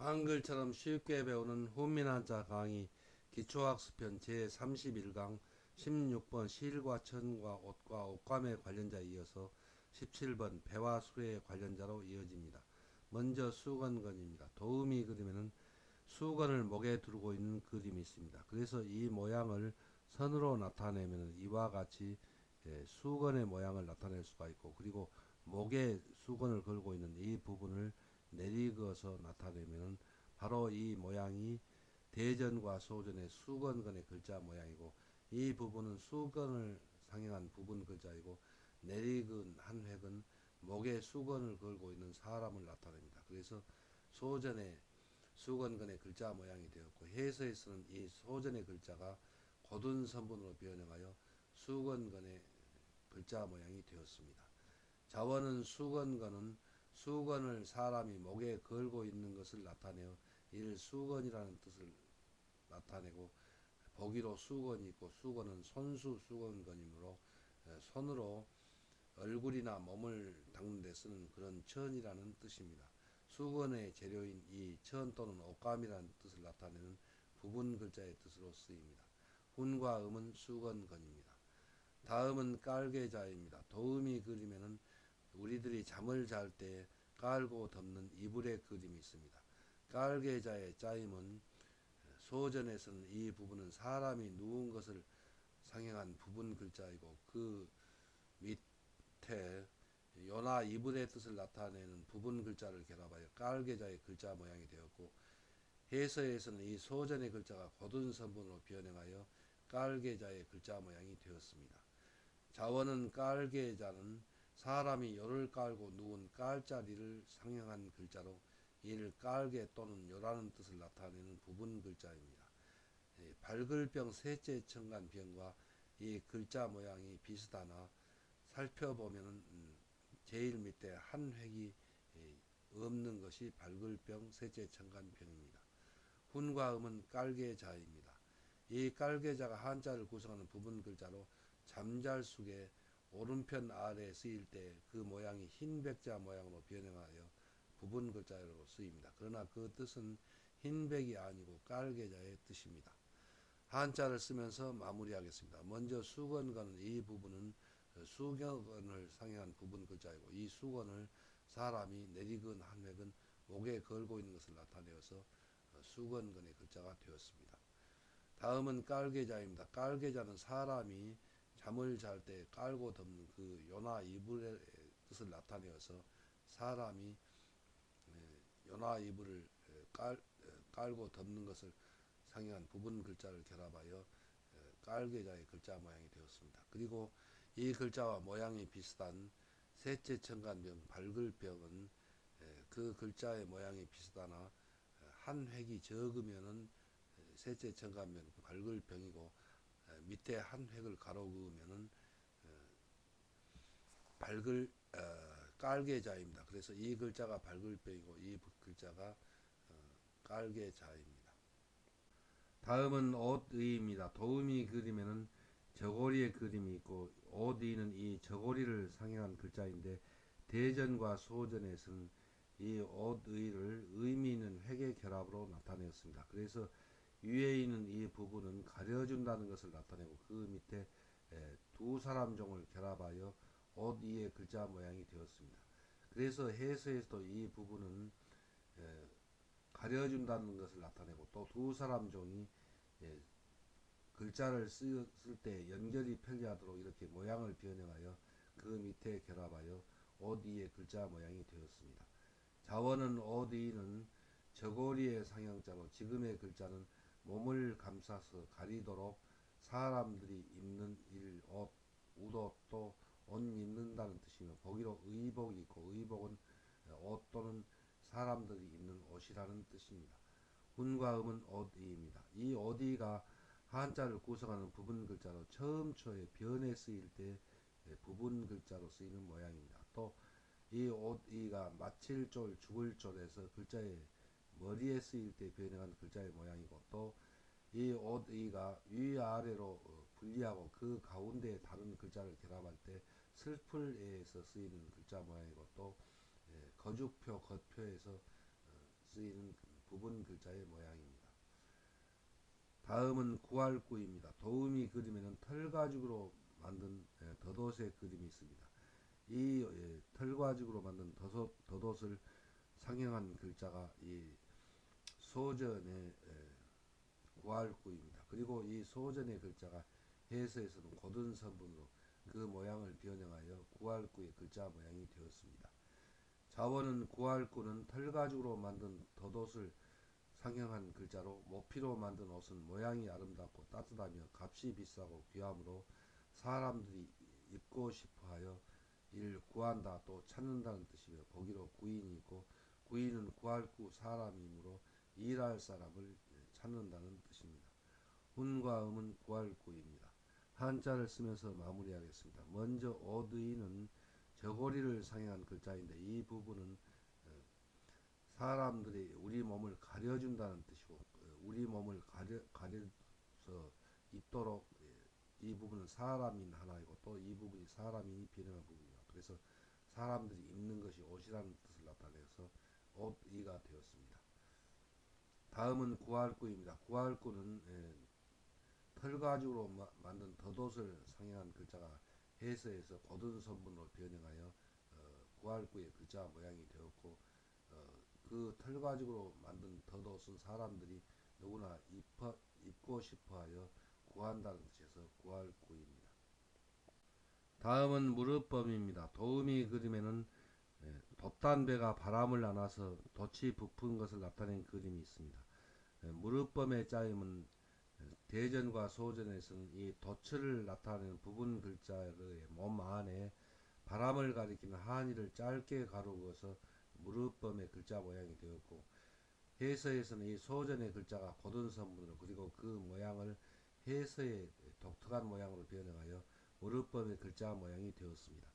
한글처럼 쉽게 배우는 훈민한자 강의 기초학습편 제31강 16번 실과 천과 옷과 옷감의 관련자에 이어서 17번 배와 수레의 관련자로 이어집니다. 먼저 수건건입니다. 도우미 그림에는 수건을 목에 두르고 있는 그림이 있습니다. 그래서 이 모양을 선으로 나타내면 이와 같이 수건의 모양을 나타낼 수가 있고, 그리고 목에 수건을 걸고 있는 이 부분을 내리그어서 나타내면 바로 이 모양이 대전과 소전의 수건건의 글자 모양이고, 이 부분은 수건을 상징한 부분 글자이고, 내리근 한 획은 목에 수건을 걸고 있는 사람을 나타냅니다. 그래서 소전의 수건건의 글자 모양이 되었고, 해서에서는 이 소전의 글자가 고든 선분으로 변형하여 수건건의 글자 모양이 되었습니다. 자원은 수건건은 수건을 사람이 목에 걸고 있는 것을 나타내어 이를 수건이라는 뜻을 나타내고, 보기로 수건이 있고 수건은 손수 수건건이므로 손으로 얼굴이나 몸을 닦는 데 쓰는 그런 천이라는 뜻입니다. 수건의 재료인 이 천 또는 옷감이라는 뜻을 나타내는 부분 글자의 뜻으로 쓰입니다. 훈과 음은 수건건입니다. 다음은 깔개자입니다. 도우미 그림에는 우리들이 잠을 잘 때 깔고 덮는 이불의 그림이 있습니다. 깔개자의 짜임은 소전에서는 이 부분은 사람이 누운 것을 상징한 부분 글자이고, 그 밑에 요나 이불의 뜻을 나타내는 부분 글자를 결합하여 깔개자의 글자 모양이 되었고, 해서에서는 이 소전의 글자가 고든 선분으로 변형하여 깔개자의 글자 모양이 되었습니다. 자원은 깔개자는 사람이 요를 깔고 누운 깔자리를 상징한 글자로 이를 깔개 또는 요라는 뜻을 나타내는 부분 글자입니다. 발글병 셋째 청간병과 이 글자 모양이 비슷하나 살펴보면 제일 밑에 한 획이 없는 것이 발글병 셋째 청간병입니다. 훈과 음은 깔개자입니다. 이 깔개자가 한자를 구성하는 부분 글자로 잠잘숙의 오른편 아래에 쓰일 때 그 모양이 흰 백자 모양으로 변형하여 부분 글자로 쓰입니다. 그러나 그 뜻은 흰백이 아니고 깔개자의 뜻입니다. 한자를 쓰면서 마무리하겠습니다. 먼저 수건건은 이 부분은 수건을 상징한 부분 글자이고, 이 수건을 사람이 내리근 한 획은 목에 걸고 있는 것을 나타내어서 수건건의 글자가 되었습니다. 다음은 깔개자입니다. 깔개자는 사람이 잠을 잘 때 깔고 덮는 그 요나 이불의 뜻을 나타내어서 사람이 요나 이불을 깔고 덮는 것을 상징한 부분 글자를 결합하여 깔개자의 글자 모양이 되었습니다. 그리고 이 글자와 모양이 비슷한 셋째 청간병 발글병은 그 글자의 모양이 비슷하나 한 획이 적으면은 셋째 청간병 발글병이고, 밑에 한 획을 가로 그으면은 발글 깔개자입니다. 그래서 이 글자가 발글병이고 이 글자가 깔개자입니다. 다음은 옷의입니다. 도우미 그림에는 저고리의 그림이 있고, 옷의는 이 저고리를 상징한 글자인데, 대전과 소전에서는 이 옷의를 의미 있는 획의 결합으로 나타내었습니다. 그래서 위에 있는 이 부분은 가려준다는 것을 나타내고, 그 밑에 두 사람 종을 결합하여 옷의의 글자 모양이 되었습니다. 그래서 해서에서도 이 부분은 가려준다는 것을 나타내고, 또 두 사람 종이 글자를 쓸 때 연결이 편리하도록 이렇게 모양을 변형하여 그 밑에 결합하여 옷이의 글자 모양이 되었습니다. 자원은 옷이는 저고리의 상형자로, 지금의 글자는 몸을 감싸서 가리도록 사람들이 입는 옷, 우옷도 옷 입는다는 뜻이며, 보기로 의복이 있고, 의복은 옷 또는 사람들이 입는 옷이라는 뜻입니다. 훈과 음은 옷이입니다. 이 옷이가 한자를 구성하는 부분 글자로 처음 초에 변에 쓰일 때 부분 글자로 쓰이는 모양입니다. 또 이 옷이가 마칠졸 죽을졸에서 글자의 머리에 쓰일 때 변형한 글자의 모양이고, 또 이 옷이가 위아래로 분리하고 그 가운데에 다른 글자를 결합할 때 슬플에서 쓰이는 글자 모양이고, 또 거죽표 겉표에서 쓰이는 부분 글자의 모양입니다. 다음은 구할구입니다. 도우미 그림에는 털가죽으로 만든 덧옷의 그림이 있습니다. 이 털가죽으로 만든 덧옷을 상형한 글자가 이 소전의 구할구입니다. 그리고 이 소전의 글자가 해서에서는 고든 선분으로 그 모양을 변형하여 구할구의 글자 모양이 되었습니다. 자원은 구할구는 털가죽으로 만든 덧옷을 상형한 글자로 모피로 만든 옷은 모양이 아름답고 따뜻하며 값이 비싸고 귀하므로 사람들이 입고 싶어하여 이를 구한다 또 찾는다는 뜻이며 거기로 구인이 있고 구인은 구할구 사람이므로 일할 사람을 찾는다는 뜻입니다. 훈과 음은 구할구입니다. 한자를 쓰면서 마무리하겠습니다. 먼저 오드이는 저고리를 상징한 글자인데 이 부분은 사람들이 우리 몸을 가려준다는 뜻이고 우리 몸을 가려서 입도록 이 부분은 사람인 하나이고 또 이 부분이 사람이 변형한 부분이다. 그래서 사람들이 입는 것이 옷이라는 뜻을 나타내서 옷이가 되었습니다. 다음은 구할구입니다. 구할구는 털가죽으로 만든 덧옷을 상징한 글자가 해서에서 고든 선분으로 변형하여 구할구의 글자 모양이 되었고 그 털가죽으로 만든 덧옷은 사람들이 누구나 입고 싶어하여 구한다는 뜻에서 구할구입니다. 다음은 무릇범입니다. 도우미 그림에는 돛단배가 바람을 안아서 돛이 부푼 것을 나타낸 그림이 있습니다. 무릇범의 짜임은 대전과 소전에서는 이 돛을 나타내는 부분 글자의 몸 안에 바람을 가리키는 한이를 짧게 가로그어서 무릇범의 글자 모양이 되었고 해서에서는 이 소전의 글자가 고든 선문으로 그리고 그 모양을 해서의 독특한 모양으로 변형하여 무릇범의 글자 모양이 되었습니다.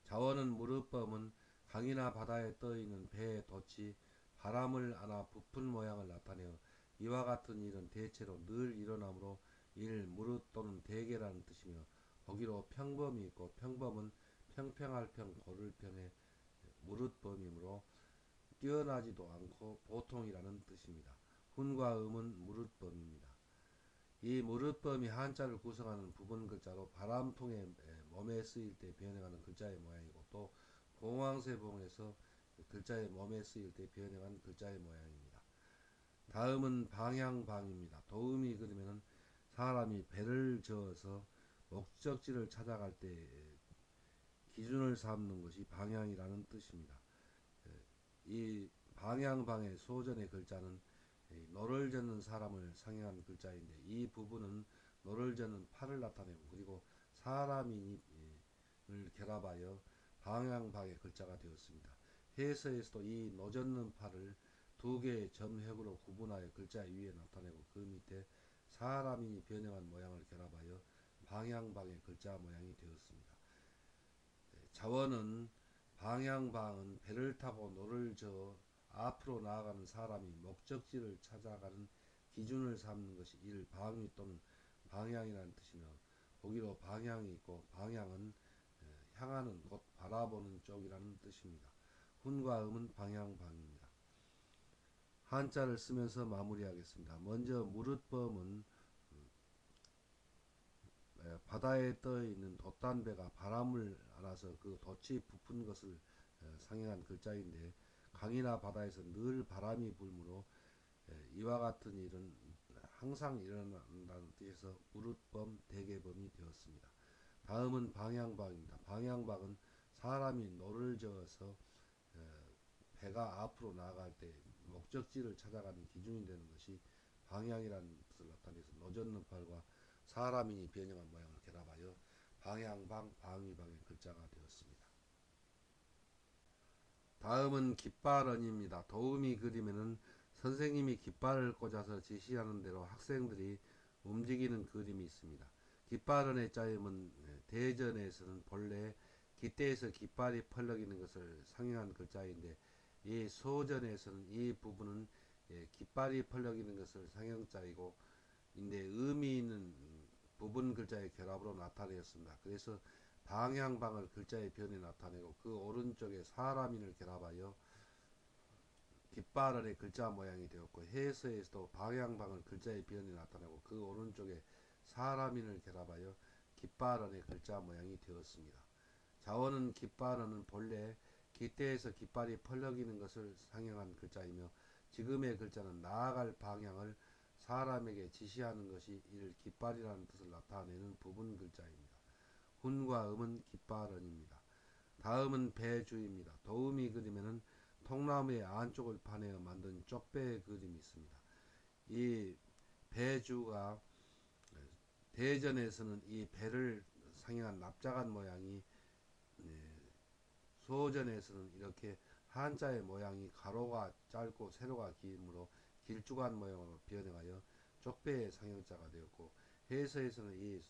자원은 무릇범은 강이나 바다에 떠있는 배의 돛이 바람을 안아 부푼 모양을 나타내어 이와 같은 일은 대체로 늘 일어나므로 일 무릇 또는 대개라는 뜻이며 거기로 평범이 있고 평범은 평평할 평 고를 평에 무릇범이므로 뛰어나지도 않고 보통이라는 뜻입니다. 훈과 음은 무릇범입니다. 이 무릇범이 한자를 구성하는 부분 글자로 바람통에 몸에 쓰일 때 변형하는 글자의 모양이고 또 공황세봉에서 글자의 몸에 쓰일 때 변형한 글자의 모양입니다. 다음은 방향방입니다. 도우미 그림에는 사람이 배를 저어서 목적지를 찾아갈 때 기준을 삼는 것이 방향이라는 뜻입니다. 이 방향방의 소전의 글자는 노를 젓는 사람을 상징한 글자인데 이 부분은 노를 젓는 팔을 나타내고 그리고 사람인을 결합하여 방향방의 글자가 되었습니다. 해서에서도 이 노젓는 팔을 두 개의 점획으로 구분하여 글자 위에 나타내고 그 밑에 사람인이 변형한 모양을 결합하여 방향방의 글자 모양이 되었습니다. 자원은 방향방은 배를 타고 노를 저어 앞으로 나아가는 사람이 목적지를 찾아가는 기준을 삼는 것이 일 방위 또는 방향이라는 뜻이며 거기로 방향이 있고 방향은 향하는 곳 바라보는 쪽이라는 뜻입니다. 훈과 음은 방향방입니다. 한자를 쓰면서 마무리하겠습니다. 먼저 무릇범은 바다에 떠있는 돛단배가 바람을 안아서 그 돛이 부푼 것을 상징한 글자인데 강이나 바다에서 늘 바람이 불므로 이와 같은 일은 항상 일어난다는 뜻에서 무릇범 대개범이 되었습니다. 다음은 방향방입니다. 방향방은 사람이 노를 저어서 배가 앞으로 나아갈 때 목적지를 찾아가는 기준이 되는 것이 방향이라는 뜻을 나타내서 노젓는 팔과 사람인이 변형한 모양을 결합하여 방향방, 방위방의 글자가 되었습니다. 다음은 깃발언입니다. 도우미 그림에는 선생님이 깃발을 꽂아서 지시하는 대로 학생들이 움직이는 그림이 있습니다. 깃발언의 짜임은 대전에서는 본래 깃대에서 깃발이 펄럭이는 것을 상징한 글자인데 이 소전에서는 이 부분은 깃발이 펄럭이는 것을 상형자이고 인데 의미 있는 부분 글자의 결합으로 나타내었습니다. 그래서 방향방을 글자의 변에 나타내고 그 오른쪽에 사람인을 결합하여 깃발의 글자 모양이 되었고, 해서에서도 방향방을 글자의 변이 나타나고 그 오른쪽에 사람인을 결합하여 깃발의 글자 모양이 되었습니다. 자원은 깃발은 본래 기대에서 깃발이 펄럭이는 것을 상징한 글자이며, 지금의 글자는 나아갈 방향을 사람에게 지시하는 것이 이를 깃발이라는 뜻을 나타내는 부분 글자입니다. 훈과 음은 깃발언입니다. 다음은 배주입니다. 도우미 그림에는 통나무의 안쪽을 파내어 만든 쪽배의 그림이 있습니다. 이 배주가 대전에서는 이 배를 상징한 납작한 모양이, 소전에서는 이렇게 한자의 모양이 가로가 짧고 세로가 기므로 길쭉한 모양으로 변형하여 쪽배의 상형자가 되었고, 해서에서는 이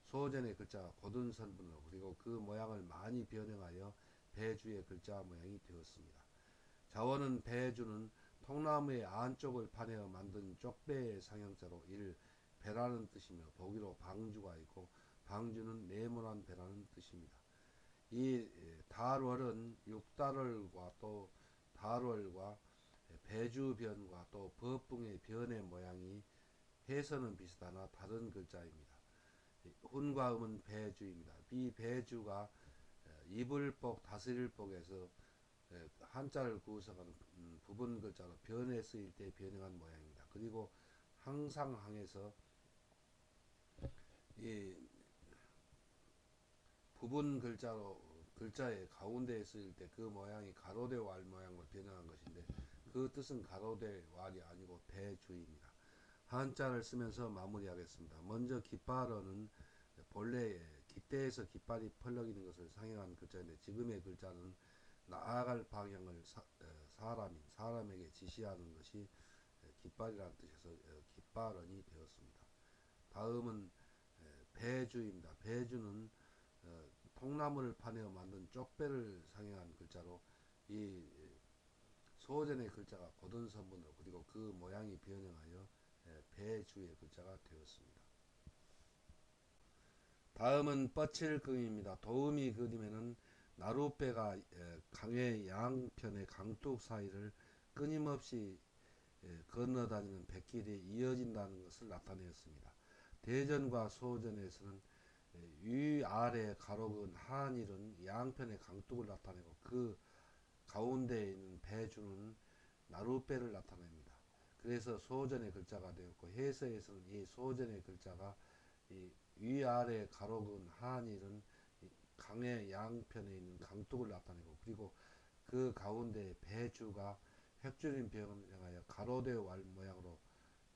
소전의 글자가 곧은 선분으로 그리고 그 모양을 많이 변형하여 배주의 글자 모양이 되었습니다. 자원은 배주는 통나무의 안쪽을 파내어 만든 쪽배의 상형자로 이를 배라는 뜻이며, 보기로 방주가 있고 방주는 네모난 배라는 뜻입니다. 이 달월은 육달월과 또 달월과 배주변과 또 법붕의 변의 모양이 해서는 비슷하나 다른 글자입니다. 훈과 음은 배주입니다. 이 배주가 이불복 다스릴복에서 한자를 구성하는 부분 글자로 변에 쓰일 때 변형한 모양입니다. 그리고 항상항에서 이 부분 글자로 글자의 가운데에 쓰일 때 그 모양이 가로대 왈 모양으로 변형한 것인데, 그 뜻은 가로대 왈이 아니고 배주입니다. 한자를 쓰면서 마무리하겠습니다. 먼저 깃발어는 본래 깃대에서 깃발이 펄럭이는 것을 상징하는 글자인데, 지금의 글자는 나아갈 방향을 사람에게 지시하는 것이 깃발이라는 뜻에서 깃발언이 되었습니다. 다음은 배주입니다. 배주는 통나무를 파내어 만든 쪽배를 상징하는 글자로 이 소전의 글자가 곧은 선분으로 그리고 그 모양이 변형하여 배주의 글자가 되었습니다. 다음은 뻗칠금입니다. 도우미 그림에는 나룻배가 강의 양편의 강둑 사이를 끊임없이 건너다니는 뱃길이 이어진다는 것을 나타내었습니다. 대전과 소전에서는 위아래 가로근 한일은 양편의 강둑을 나타내고 그 가운데에 있는 배주는 나룻배를 나타냅니다. 그래서 소전의 글자가 되었고, 해서에서는 이 소전의 글자가 이 위아래 가로근 한일은 강의 양편에 있는 강둑을 나타내고, 그리고 그 가운데 배주가 획줄임 변형하여 가로대 왈 모양으로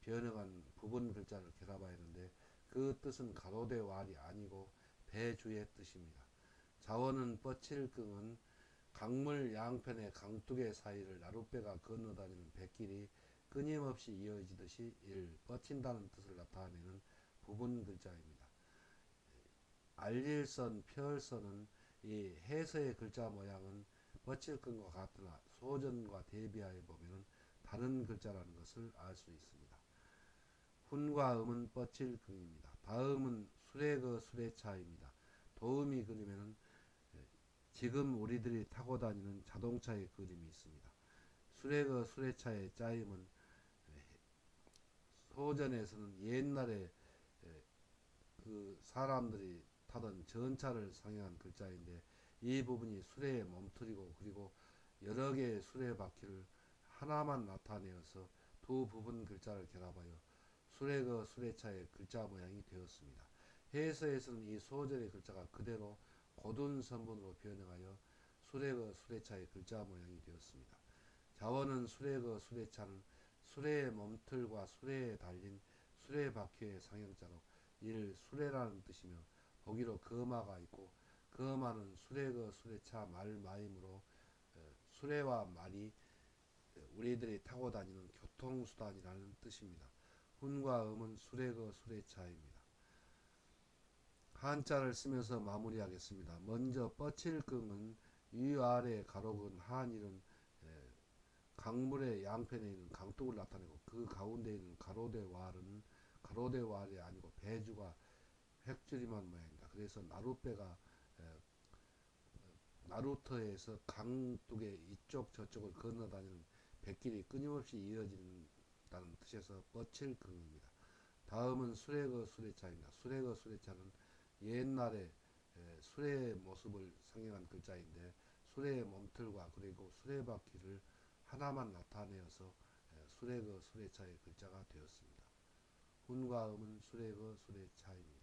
변형한 부분 글자를 결합하여 했는데, 그 뜻은 가로대 왈이 아니고 배주의 뜻입니다. 자원은 뻗칠금은 강물 양편의 강둑의 사이를 나룻배가 건너다니는 뱃길이 끊임없이 이어지듯이 이를 뻗친다는 뜻을 나타내는 부분 글자입니다. 알릴선, 펼선은 이 해서의 글자 모양은 뻗칠금과 같으나 소전과 대비하여 보면 다른 글자라는 것을 알 수 있습니다. 훈과 음은 뻗칠금입니다. 다음은 수레거 수레차입니다. 도우미 그림에는 지금 우리들이 타고 다니는 자동차의 그림이 있습니다. 수레거 수레차의 짜임은 소전에서는 옛날에 그 사람들이 타던 전차를 상징한 글자인데, 이 부분이 수레의 몸틀이고 그리고 여러 개의 수레바퀴를 하나만 나타내어서 두 부분 글자를 결합하여 수레거 수레차의 글자 모양이 되었습니다. 해서에서는 이 소절의 글자가 그대로 곧은 선분으로 변형하여 수레거 수레차의 글자 모양이 되었습니다. 자원은 수레거 수레차는 수레의 몸틀과 수레에 달린 수레바퀴의 상형자로 이를 수레라는 뜻이며, 보기로 거마가 있고 거마는 수레거 수레차 말마임으로 수레와 말이 우리들이 타고 다니는 교통수단이라는 뜻입니다. 훈과 음은 수레거 수레차입니다. 한자를 쓰면서 마무리하겠습니다. 먼저 뻗칠금은 위아래 가로근 한일은 강물의 양편에 있는 강둑을 나타내고, 그 가운데 있는 가로대 왈은 가로대 왈이 아니고 배주가 획줄임한 모양입니다. 그래서 나룻배가 나루터에서 강둑의 이쪽 저쪽을 건너다니는 백길이 끊임없이 이어진다는 뜻에서 뻗칠 긍입니다. 다음은 수레거 수레차입니다. 수레거 수레차는 옛날에 수레의 모습을 상징한 글자인데 수레의 몸틀과 그리고 수레바퀴를 하나만 나타내어서 수레거 수레차의 글자가 되었습니다. 훈과 음은 수레거 수레차입니다.